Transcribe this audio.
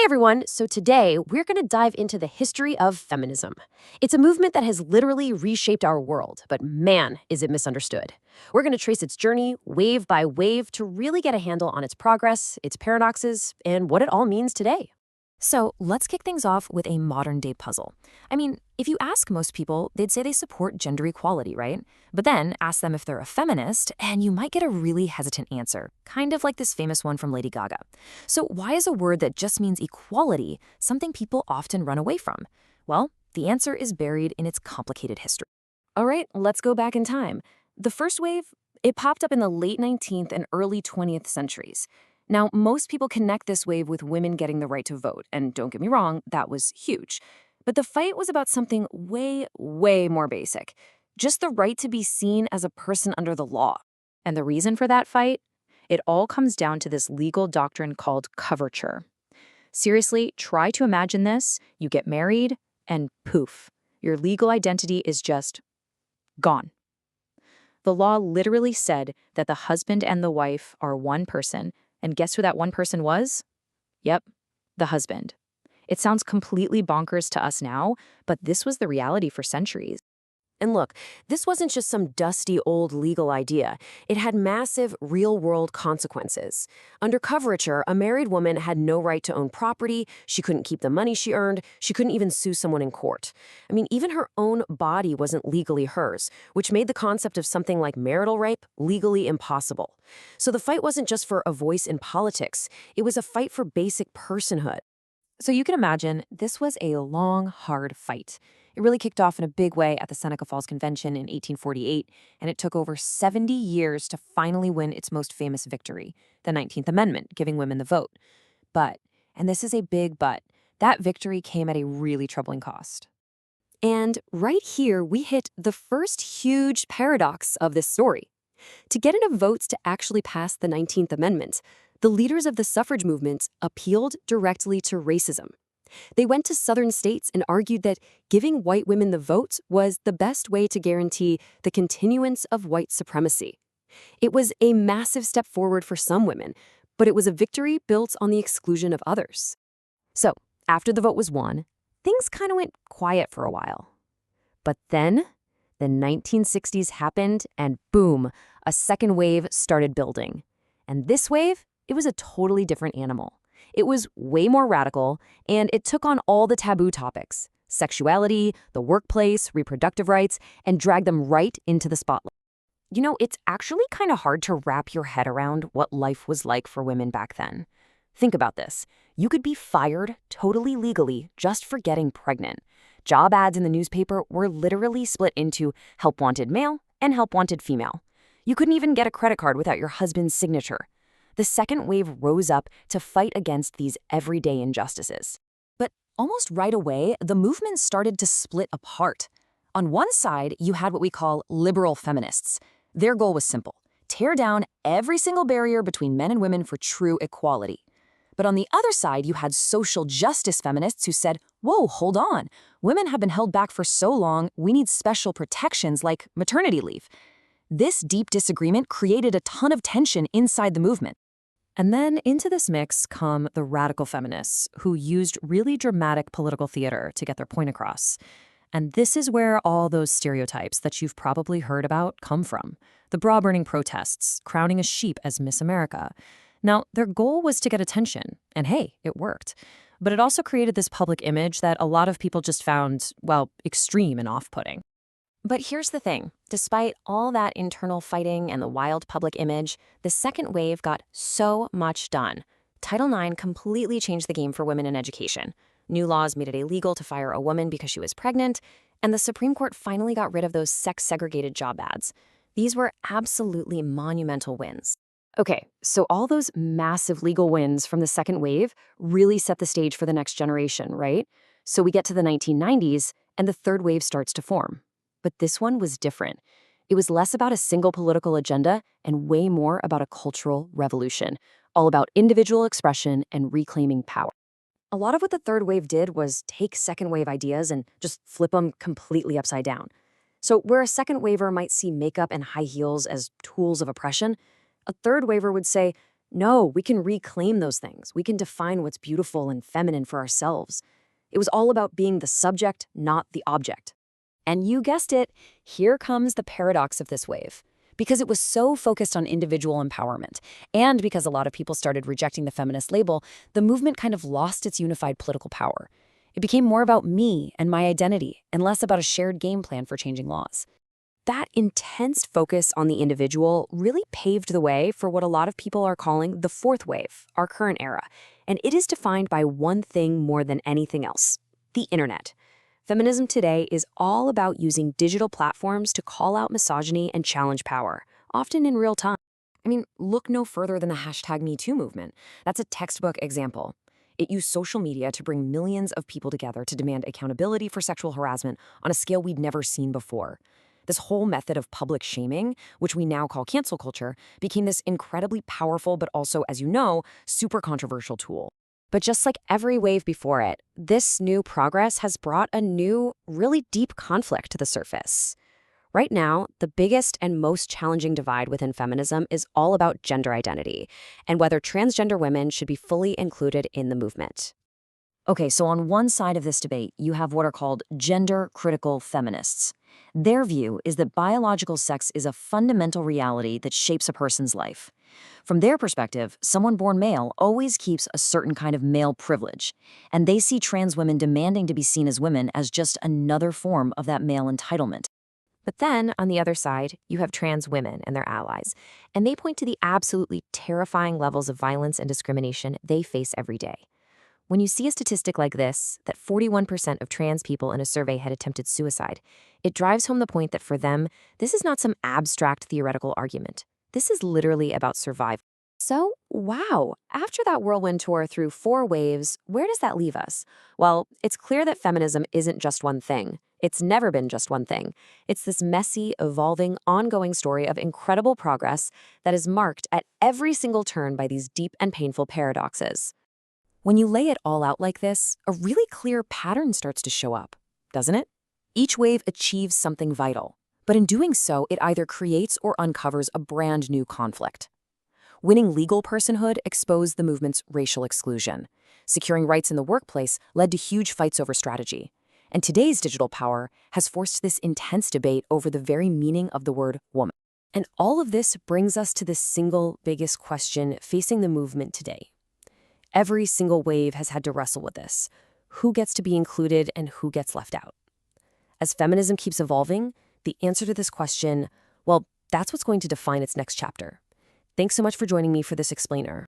everyone. So today we're going to dive into the history of feminism. It's a movement that has literally reshaped our world, but man, is it misunderstood. We're going to trace its journey wave by wave to really get a handle on its progress, its paradoxes, and what it all means today. So let's kick things off with a modern-day puzzle. I mean, if you ask most people, they'd say they support gender equality, right? But then ask them if they're a feminist, and you might get a really hesitant answer, kind of like this famous one from Lady Gaga. So why is a word that just means equality something people often run away from? Well, the answer is buried in its complicated history. All right, let's go back in time. The first wave, it popped up in the late 19th and early 20th centuries. Now, most people connect this wave with women getting the right to vote, and don't get me wrong, that was huge. But the fight was about something way, way more basic. Just the right to be seen as a person under the law. And the reason for that fight? It all comes down to this legal doctrine called coverture. Seriously, try to imagine this. You get married, and poof, your legal identity is just gone. The law literally said that the husband and the wife are one person, and guess who that one person was? Yep, the husband. It sounds completely bonkers to us now, but this was the reality for centuries. And look, this wasn't just some dusty old legal idea. It had massive, real-world consequences. Under coverture, a married woman had no right to own property, she couldn't keep the money she earned, she couldn't even sue someone in court. I mean, even her own body wasn't legally hers, which made the concept of something like marital rape legally impossible. So the fight wasn't just for a voice in politics, it was a fight for basic personhood. So you can imagine, this was a long, hard fight. It really kicked off in a big way at the Seneca Falls Convention in 1848, and it took over 70 years to finally win its most famous victory, the 19th Amendment, giving women the vote. But, and this is a big but, that victory came at a really troubling cost. And right here, we hit the first huge paradox of this story. To get enough votes to actually pass the 19th Amendment, the leaders of the suffrage movement appealed directly to racism. They went to southern states and argued that giving white women the vote was the best way to guarantee the continuance of white supremacy. It was a massive step forward for some women, but it was a victory built on the exclusion of others. So, after the vote was won, things kind of went quiet for a while. But then, the 1960s happened and boom, a second wave started building. And this wave, it was a totally different animal. It was way more radical, and it took on all the taboo topics, sexuality, the workplace, reproductive rights, and dragged them right into the spotlight. You know, it's actually kind of hard to wrap your head around what life was like for women back then. Think about this. You could be fired totally legally just for getting pregnant. Job ads in the newspaper were literally split into help wanted male and help wanted female. You couldn't even get a credit card without your husband's signature. The second wave rose up to fight against these everyday injustices. But almost right away, the movement started to split apart. On one side, you had what we call liberal feminists. Their goal was simple: tear down every single barrier between men and women for true equality. But on the other side, you had social justice feminists who said, whoa, hold on. Women have been held back for so long, we need special protections like maternity leave. This deep disagreement created a ton of tension inside the movement. And then into this mix come the radical feminists, who used really dramatic political theater to get their point across. And this is where all those stereotypes that you've probably heard about come from. The bra-burning protests, crowning a sheep as Miss America. Now, their goal was to get attention, and hey, it worked. But it also created this public image that a lot of people just found, well, extreme and off-putting. But here's the thing. Despite all that internal fighting and the wild public image, the second wave got so much done. Title IX completely changed the game for women in education. New laws made it illegal to fire a woman because she was pregnant, and the Supreme Court finally got rid of those sex-segregated job ads. These were absolutely monumental wins. Okay, so all those massive legal wins from the second wave really set the stage for the next generation, right? So we get to the 1990s, and the third wave starts to form. But this one was different. It was less about a single political agenda and way more about a cultural revolution, all about individual expression and reclaiming power. A lot of what the third wave did was take second wave ideas and just flip them completely upside down. So where a second waver might see makeup and high heels as tools of oppression, a third waver would say, No, we can reclaim those things. We can define what's beautiful and feminine for ourselves. It was all about being the subject, not the object. And you guessed it, here comes the paradox of this wave. Because it was so focused on individual empowerment, and because a lot of people started rejecting the feminist label, the movement kind of lost its unified political power. It became more about me and my identity, and less about a shared game plan for changing laws. That intense focus on the individual really paved the way for what a lot of people are calling the fourth wave, our current era. And it is defined by one thing more than anything else: the internet. Feminism today is all about using digital platforms to call out misogyny and challenge power, often in real time. I mean, look no further than the #MeToo movement. That's a textbook example. It used social media to bring millions of people together to demand accountability for sexual harassment on a scale we'd never seen before. This whole method of public shaming, which we now call cancel culture, became this incredibly powerful but also, as you know, super controversial tool. But just like every wave before it, this new progress has brought a new, really deep conflict to the surface. Right now, the biggest and most challenging divide within feminism is all about gender identity and whether transgender women should be fully included in the movement. Okay, so on one side of this debate, you have what are called gender-critical feminists. Their view is that biological sex is a fundamental reality that shapes a person's life. From their perspective, someone born male always keeps a certain kind of male privilege, and they see trans women demanding to be seen as women as just another form of that male entitlement. But then, on the other side, you have trans women and their allies, and they point to the absolutely terrifying levels of violence and discrimination they face every day. When you see a statistic like this, that 41% of trans people in a survey had attempted suicide, it drives home the point that for them, this is not some abstract theoretical argument. This is literally about survival. So, wow, after that whirlwind tour through 4 waves, where does that leave us? Well, it's clear that feminism isn't just one thing. It's never been just one thing. It's this messy, evolving, ongoing story of incredible progress that is marked at every single turn by these deep and painful paradoxes. When you lay it all out like this, a really clear pattern starts to show up, doesn't it? Each wave achieves something vital, but in doing so, it either creates or uncovers a brand new conflict. Winning legal personhood exposed the movement's racial exclusion. Securing rights in the workplace led to huge fights over strategy. And today's digital power has forced this intense debate over the very meaning of the word woman. And all of this brings us to the single biggest question facing the movement today. Every single wave has had to wrestle with this: who gets to be included and who gets left out? As feminism keeps evolving, the answer to this question, well, that's what's going to define its next chapter. Thanks so much for joining me for this explainer.